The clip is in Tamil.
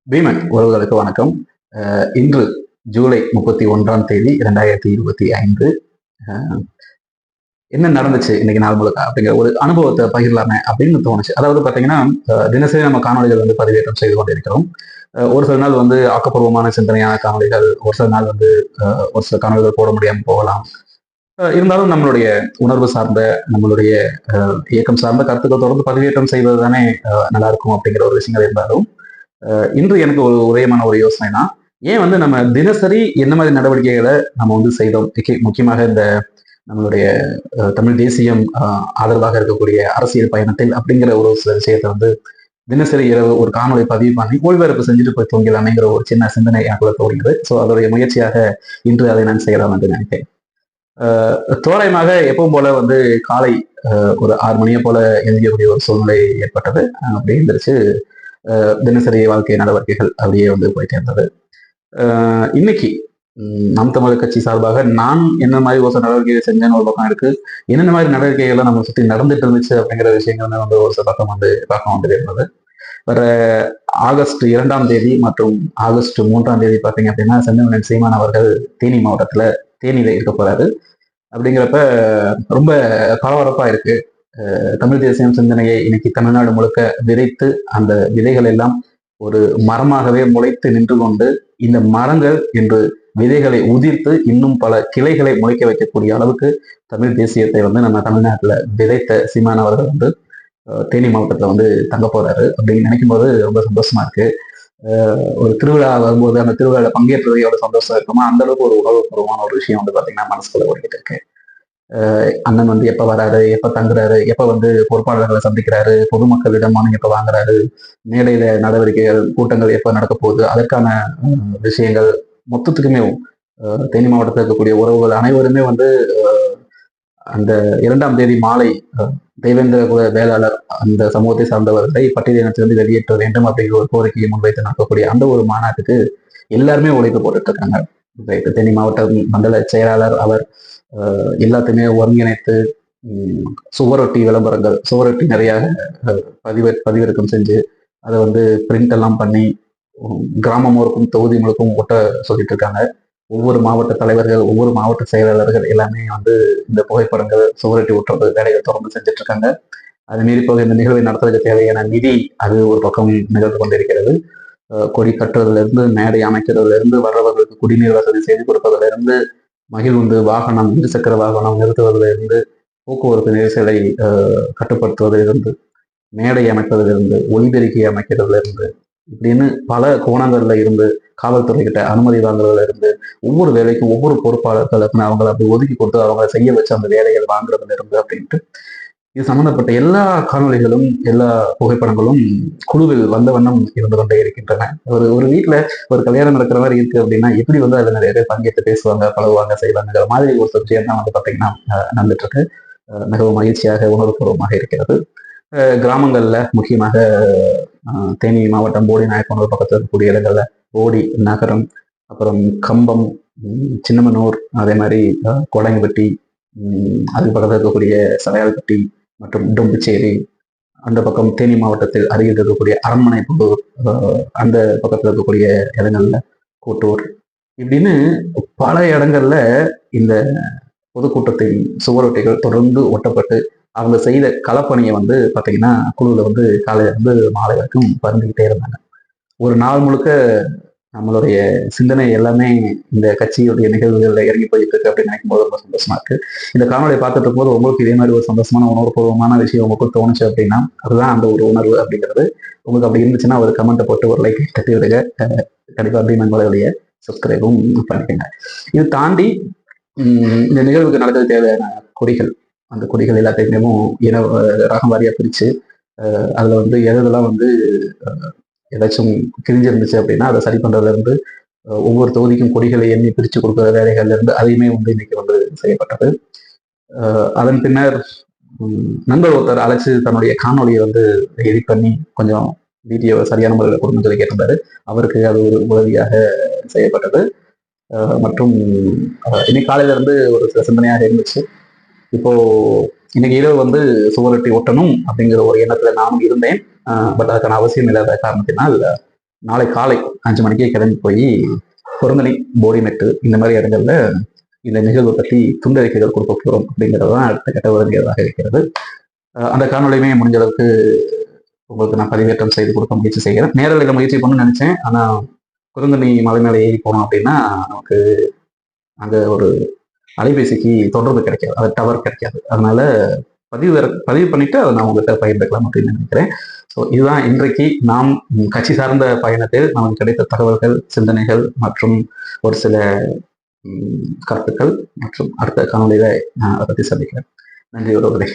பீமன் உறவுகளுக்கு வணக்கம். இன்று ஜூலை 31 2025. என்ன நடந்துச்சு இன்னைக்கு நாள் முழுக்க அப்படிங்கிற ஒரு அனுபவத்தை பகிரலாமே அப்படின்னு தோணுச்சு. அதாவது பார்த்தீங்கன்னா, தினசரி நம்ம காணொலிகள் பதிவேற்றம் செய்து கொண்டிருக்கிறோம். ஒரு சில நாள் ஆக்கப்பூர்வமான சிந்தனையான காணொலிகள், ஒரு சில நாள் ஒரு சில காணொலிகள் போட முடியாமல் போகலாம். இருந்தாலும் நம்மளுடைய உணர்வு சார்ந்த, நம்மளுடைய இயக்கம் சார்ந்த கருத்துக்கள் தொடர்ந்து பதிவேற்றம் செய்வது தானே நல்லா இருக்கும் அப்படிங்கிற ஒரு விஷயங்கள் இருந்தாலும், இன்று எனக்கு ஒரு உதயமான ஒரு யோசனைனா, ஏன் நம்ம தினசரி என்ன மாதிரி நடவடிக்கைகளை நம்ம செய்தோம். முக்கியமாக இந்த நம்மளுடைய தமிழ் தேசியம் ஆதரவாக இருக்கக்கூடிய அரசியல் பயணத்தில் அப்படிங்கிற ஒரு சில விஷயத்தை தினசரி இரவு ஒரு காணொலி பதிவு பண்ணி ஒளிபரப்பு செஞ்சுட்டு போய் தூங்கலாமேங்கிற ஒரு சின்ன சிந்தனை எனக்குள்ள தோன்றுகிறது. ஸோ அதோடைய முயற்சியாக இன்று அதை நான் செய்யலாம் என்று நினைக்கிறேன். தோராயமாக எப்பவும் போல காலை ஒரு 6 மணியை போல எழுதியக்கூடிய ஒரு சூழ்நிலை ஏற்பட்டது. அப்படி எழுந்திரிச்சு தினசரி வாழ்க்கை நடவடிக்கைகள் அப்படியே போயிட்டே இருந்தது. இன்னைக்கு நாம் தமிழர் கட்சி சார்பாக நான் என்ன மாதிரி ஒரு நடவடிக்கைகளை செஞ்சேன்னு ஒரு பக்கம் இருக்கு, என்னென்ன மாதிரி நடவடிக்கைகள்லாம் நம்ம சுற்றி நடந்துட்டு இருந்துச்சு அப்படிங்கிற விஷயங்கள் ஒரு சில பக்கம் பார்க்க இருந்தது. வர ஆகஸ்ட் 2 மற்றும் ஆகஸ்ட் 3 பார்த்தீங்க அப்படின்னா, செந்தமிழன் சீமான் அவர்கள் தேனி மாவட்டத்துல தேனியில இருக்க போறாரு. அப்படிங்கிறப்ப ரொம்ப பரபரப்பா இருக்கு. தமிழ் தேசியம் சிந்தனையை இன்னைக்கு தமிழ்நாடு முழுக்க விதைத்து அந்த விதைகள் எல்லாம் ஒரு மரமாகவே முளைத்து நின்று கொண்டு, இந்த மரங்கள் என்று விதைகளை உதிர்த்து இன்னும் பல கிளைகளை முளைக்க வைக்கக்கூடிய அளவுக்கு தமிழ் தேசியத்தை நம்ம தமிழ்நாட்டுல விதைத்த சீமான் அவர்கள் தேனி மாவட்டத்துல தங்க போறாரு அப்படின்னு நினைக்கும் போது ரொம்ப சந்தோஷமா இருக்கு. ஒரு திருவிழா வரும்போது அந்த திருவிழாவில் பங்கேற்றது எவ்வளவு சந்தோஷம் இருக்குமோ அந்த அளவுக்கு ஒரு உணர்வுபூர்வமான ஒரு விஷயம் பாத்தீங்கன்னா மனசுக்குள்ள ஓடிக்கிட்டு இருக்கு. அண்ணன் எப்ப வராரு, எப்ப தங்குறாரு, எப்ப பொறுப்பாளர்களை சந்திக்கிறாரு, பொதுமக்களிடம் மனு எப்ப வாங்குறாரு, மேடையில நடவடிக்கைகள் கூட்டங்கள் எப்ப நடக்க போகுது, அதற்கான விஷயங்கள் மொத்தத்துக்குமே தேனி மாவட்டத்தில் இருக்கக்கூடிய உறவுகள் அனைவருமே அந்த 2 மாலை தேவேந்திர குல வேளாளர் அந்த சமூகத்தை சார்ந்தவர்களை பட்டியலினத்திலிருந்து வெளியேற்ற வேண்டும் அப்படிங்கிற ஒரு கோரிக்கையை முன்வைத்து நடக்கக்கூடிய அந்த ஒரு மாநாட்டுக்கு எல்லாருமே உழைப்பு போட்டுட்டு இருக்காங்க. தேனி மாவட்ட மண்டல செயலாளர் அவர் எல்லாத்தையுமே ஒருங்கிணைத்து சுவரொட்டி விளம்பரங்கள், சுவரொட்டி நிறைய பதிவிறக்கம் செஞ்சு அதை பிரிண்ட் எல்லாம் பண்ணி கிராமம் முழுக்கும் தொகுதி முழுக்கும் ஒட்ட சொல்லிட்டு இருக்காங்க. ஒவ்வொரு மாவட்ட தலைவர்கள், ஒவ்வொரு மாவட்ட செயலாளர்கள் எல்லாமே இந்த புகைப்படங்கள் சுவரொட்டி ஒட்டுறது வேலைகள் தொடர்ந்து செஞ்சுட்டு இருக்காங்க. அது மீறி போக இந்த நிகழ்வை நடத்துவதற்கு தேவையான நிதி அது ஒரு பக்கம் நிகழ்ந்து கொண்டிருக்கிறது. கொடி கட்டுறதுல இருந்து, மேடை அமைக்கிறதுல இருந்து, வர்றவர்களுக்கு குடிநீர் வசதி செய்து கொடுப்பதுல இருந்து, மகிழ்வுந்து வாகனம், இருசக்கர வாகனம் நிறுத்துவதில் இருந்து, போக்குவரத்து நெரிசலை கட்டுப்படுத்துவதிலிருந்து, மேடை அமைப்பதிலிருந்து, ஒளிபெருக்கி அமைக்கிறதுல இருந்து, இப்படின்னு பல கோணங்கள்ல இருந்து, காவல்துறை கிட்ட அனுமதி வாங்குறதுல இருந்து, ஒவ்வொரு வேலைக்கும் ஒவ்வொரு பொறுப்பாளர்களுக்கு அவங்களை அப்படி ஒதுக்கி கொடுத்து அவங்களை செய்ய வச்சு அந்த வேலைகள் வாங்குறதுல இருந்து அப்படின்ட்டு இது சம்பந்தப்பட்ட எல்லா காணொலிகளும், எல்லா புகைப்படங்களும் குழுவில் வந்த வண்ணம் இருந்து கொண்டே இருக்கின்றன. ஒரு வீட்டுல ஒரு கல்யாணம் நடக்கிற மாதிரி இருக்கு அப்படின்னா எப்படி அதுல நிறைய பேர் பங்கேற்று பேசுவாங்க, பழகுவாங்க, செய்வாங்கிற மாதிரி ஒரு சப்ஜெக்ட் தான் பாத்தீங்கன்னா நடந்துட்டு இருக்கு. மிகவும் மகிழ்ச்சியாக, உணர்வுபூர்வமாக இருக்கிறது. கிராமங்கள்ல முக்கியமாக தேனி மாவட்டம் போடி நாயக்கனூர் பக்கத்தில் இருக்கக்கூடிய இடங்கள்ல போடி நகரம், அப்புறம் கம்பம், சின்னமனூர், அதே மாதிரி கோடங்கப்பட்டி, அதுக்கு பக்கத்தில் இருக்கக்கூடிய சரையால்பட்டி மற்றும் டொம்புச்சேரி, அந்த பக்கம் தேனி மாவட்டத்தில் அருகில் இருக்கக்கூடிய அரண்மனை புதூர், அந்த பக்கத்தில் இருக்கக்கூடிய இடங்கள்ல கோட்டூர், இப்படின்னு பல இடங்கள்ல இந்த பொதுக்கூட்டத்தின் சுவரொட்டிகள் தொடர்ந்து ஒட்டப்பட்டு அவங்க செய்த களப்பணியை பார்த்தீங்கன்னா குழுவில் காலையில மாலை வரைக்கும் பறந்துகிட்டே இருந்தாங்க. ஒரு நாள் முழுக்க நம்மளுடைய சிந்தனை எல்லாமே இந்த கட்சியுடைய நிகழ்வுகள்ல இறங்கி போயிட்டு இருக்கு அப்படின்னு நினைக்கும் போது ரொம்ப சந்தோஷமா இருக்கு. இந்த காணொலியை பார்த்துட்டு போது உங்களுக்கு இதே மாதிரி ஒரு சந்தோஷமான உணர்வுபூர்வமான விஷயம் உங்களுக்கு தோணுச்சு அப்படின்னா அதுதான் அந்த ஒரு உணர்வு அப்படிங்கிறது. உங்களுக்கு அப்படி இருந்துச்சுன்னா ஒரு கமெண்ட்டை போட்டு ஒரு லைக் தட்டி விடுங்க. கண்டிப்பா பீமன்களுடைய சப்ஸ்கிரைபும் பண்ணிக்கோங்க. இது தாண்டி இந்த நிகழ்வுக்கு நடக்கிறது தேவையான கொடிகள், அந்த கொடிகள் எல்லாத்தையுமே இன ரகம் வாரியா பிரிச்சு அதுல எதெல்லாம் ஏதாச்சும் கிழிஞ்சிருந்துச்சு அப்படின்னா அதை சரி பண்றதுல இருந்து, ஒவ்வொரு தொகுதிக்கும் கொடிகளை எண்ணி பிரிச்சு கொடுக்குற வேலைகள்ல இருந்து அதையுமே இன்னைக்கு செய்யப்பட்டது. அதன் பின்னர் நண்பர் ஒருத்தர் அழைச்சு தன்னுடைய காணொலியை எடிட் பண்ணி கொஞ்சம் வீடியோ சரியான முறையில் கொடுன்னு சொல்லி கேட்டிருந்தாரு. அவருக்கு அது ஒரு உதவியாக செய்யப்பட்டது. மற்றும் இன்னைக்கு காலையில இருந்து ஒரு சில சிந்தனையாக இருந்துச்சு. இப்போ இன்னைக்கு இரவு சுவரொட்டி ஒட்டணும் அப்படிங்கிற ஒரு எண்ணத்துல நானும் இருந்தேன். பட் அதுக்கான அவசியம் இல்லாத காரணத்தினால் நாளை காலை 5 மணிக்கே கிளம்பி போய் குரந்தணி, போடிமெட்டு இந்த மாதிரி இடங்கள்ல இந்த நிகழ்வை பற்றி துண்டறிக்கைகள் கொடுக்க போகிறோம் அப்படிங்கிறது தான் அடுத்த கட்ட வருகிறதாக இருக்கிறது. அந்த காணொலியுமே முடிஞ்ச அளவுக்கு உங்களுக்கு நான் பதிவேற்றம் செய்து கொடுக்க முயற்சி செய்கிறேன். நேரலையில் முயற்சி பண்ணணும்னு நினைச்சேன். ஆனால் குரந்தணி மலை மேலே ஏறி போனோம் அப்படின்னா நமக்கு அங்கே ஒரு அலைபேசிக்கு தொடர்பு கிடைக்காது, அது டவர் கிடைக்காது. அதனால பதிவு பண்ணிட்டு அதை நான் உங்கள்கிட்ட பகிர்ந்துக்கலாம் அப்படின்னு நினைக்கிறேன். ஸோ இதுதான் இன்றைக்கு நாம் கட்சி சார்ந்த பயணத்தில் நமக்கு கிடைத்த தகவல்கள், சிந்தனைகள் மற்றும் ஒரு சில கருத்துக்கள் மற்றும் அடுத்த காணொலியில நான் அதை பற்றி சந்திக்கிறேன். நன்றி உறவுகளே.